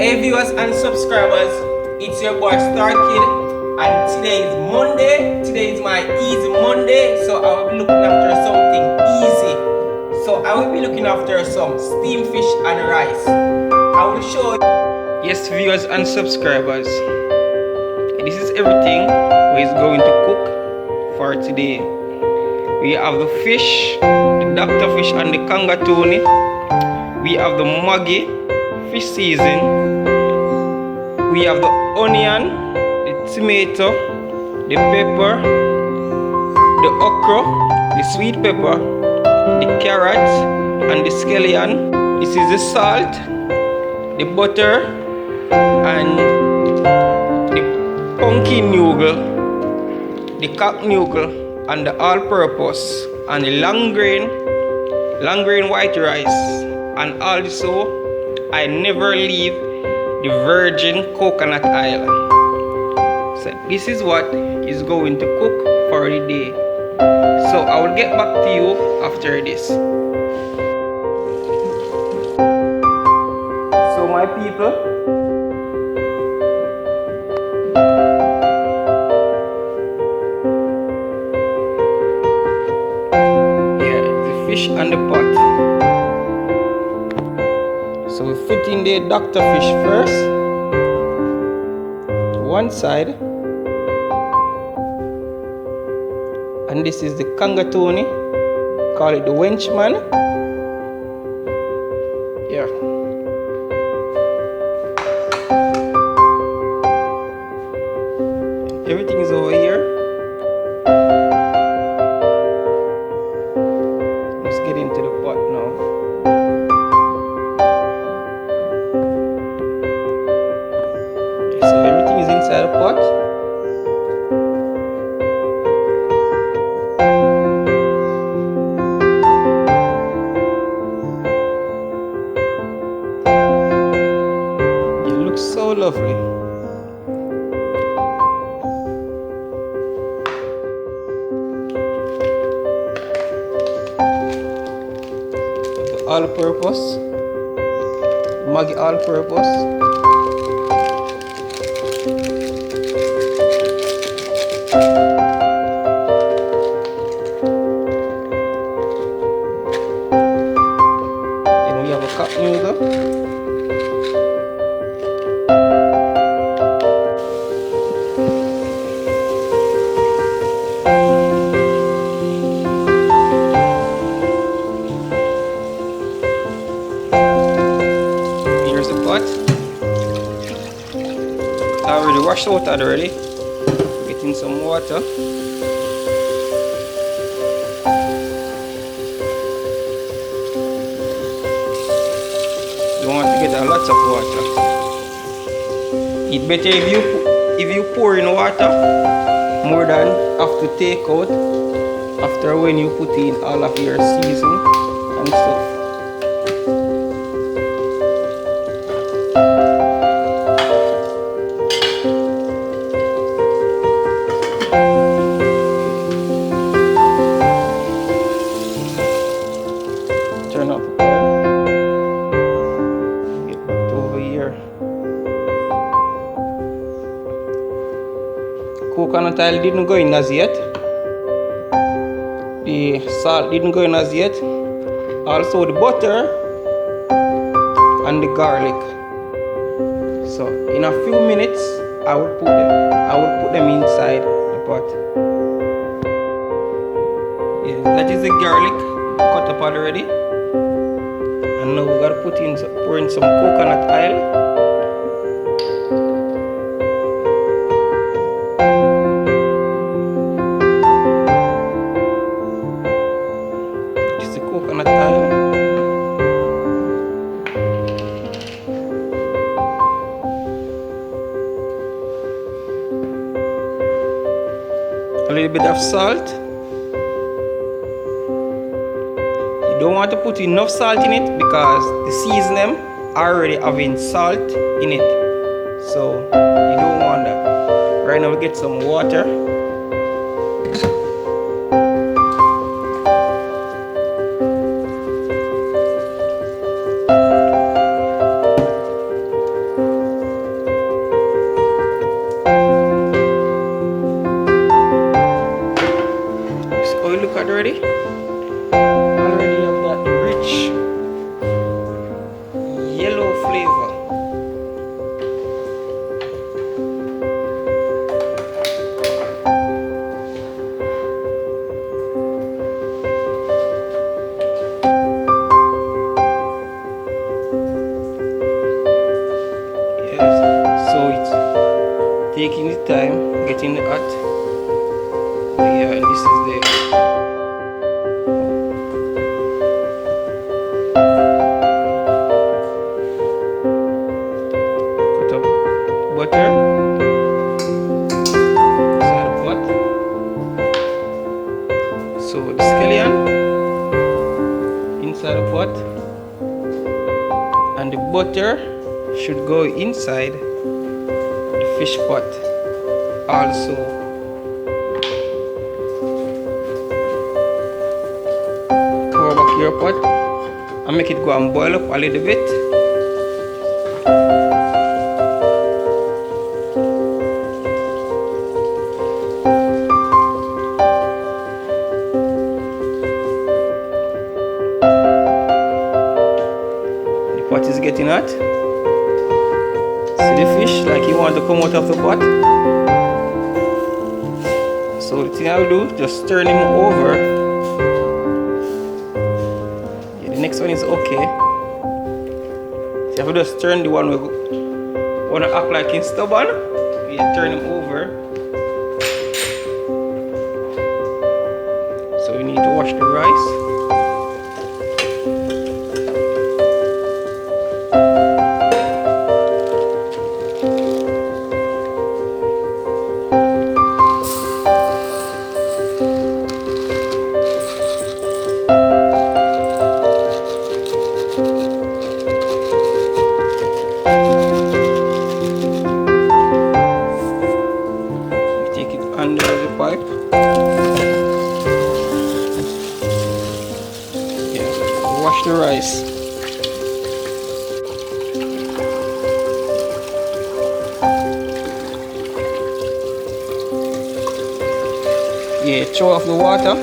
Hey viewers and subscribers, it's your boy Star Kid, and today is Monday. Today is my easy Monday, so I will be looking after something easy. So I will be looking after some steamed fish and rice. I will show you. Yes, viewers and subscribers, this is everything we is going to cook for today. We have the fish, the doctor fish and the kangatoni. We have the maggi fish season. We have the onion, the tomato, the pepper, the okra, the sweet pepper, the carrot, and the scallion. This is the salt, the butter, and the pumpkin noodle, the cock noodle, and the all-purpose, and the long grain white rice. And also, I never leave the virgin coconut oil. So this is what is going to cook for the day. So I will get back to you after this. So my people, here the fish and the pot. So we put in the doctor fish first to one side, and this is the kangatoni, call it the wenchman. Yeah. Everything is over here. Let's get into the pot now. So everything is inside the pot. It looks so lovely. The all-purpose, Maggi all-purpose. Cup noodle. Here's the pot. I already washed out already. Getting some water. You want to get a lot of water. It's better if you pour in water more than have to take out after when you put in all of your seasoning and stuff. Turn off the pan. Coconut oil didn't go in as yet. The salt didn't go in as yet. Also the butter and the garlic. So in a few minutes I will put them inside the pot. Yes, that is the garlic cut up already. And now we gotta pour in some coconut oil. Coconut oil. A little bit of salt. You don't want to put enough salt in it because the seasoning already having salt in it. So you don't want that. Right now we get some water. taking the time, getting it hot. Yeah, and this is the cut up butter inside the pot. So the scallion inside the pot, and the butter should go inside the fish pot also. Cover back your pot and make it go and boil up a little bit. The pot is getting hot. See the fish like you want to come out of the pot. So the thing I'll do, just turn him over. Yeah, the next one is okay. So if I just turn the one we wanna act like he's stubborn, yeah, turn him over. So we need to wash the rice. Under the pipe. Yeah, wash the rice. Yeah, throw off the water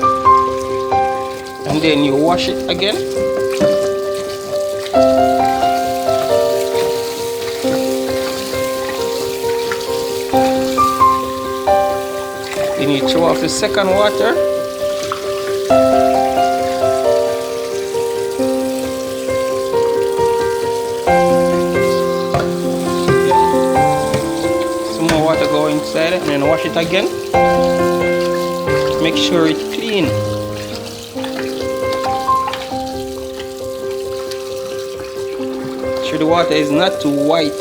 and then you wash it again. Then you throw off the second water. Yeah. Some more water go inside and then wash it again. Make sure it's clean. Sure the water is not too white.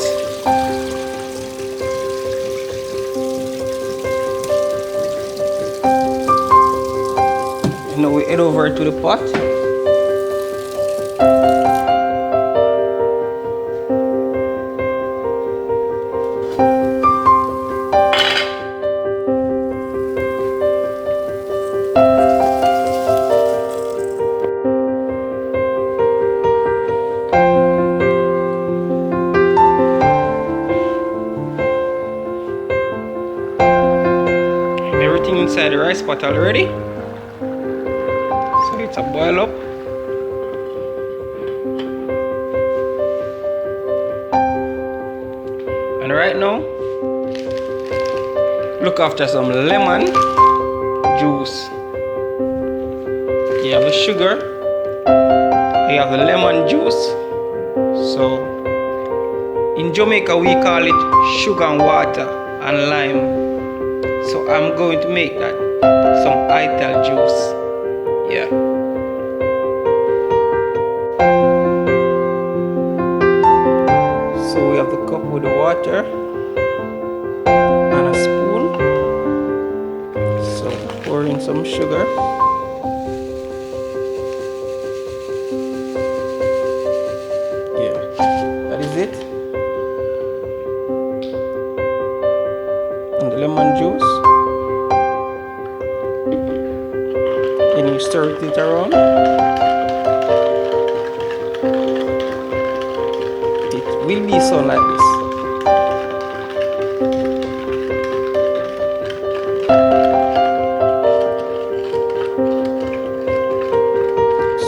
Now we head over to the pot. Everything inside the rice pot already. So it's a boil up. And right now, look after some lemon juice. You have the sugar, you have the lemon juice. So in Jamaica we call it sugar and water and lime. So I'm going to make that some ital juice. Yeah. So we have the cup with the water and a spoon. So pour in some sugar. Yeah, that is it. And the lemon juice. Then you stir it around. It will be so like this.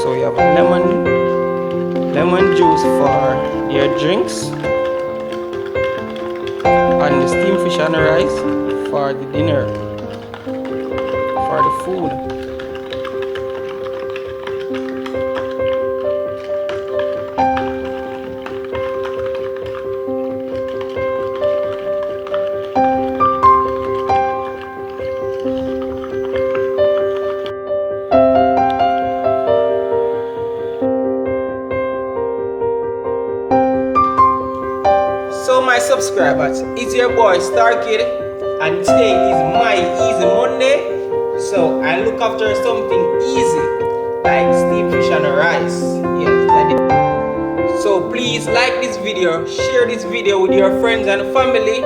So you have lemon juice for your drinks, and the steamed fish and rice for the dinner, for the food. my subscribers, it's your boy Star Kid, and today is my Easy Monday. So I look after something easy like steamed fish and rice. Yes, that is. So please like this video, share this video with your friends and family.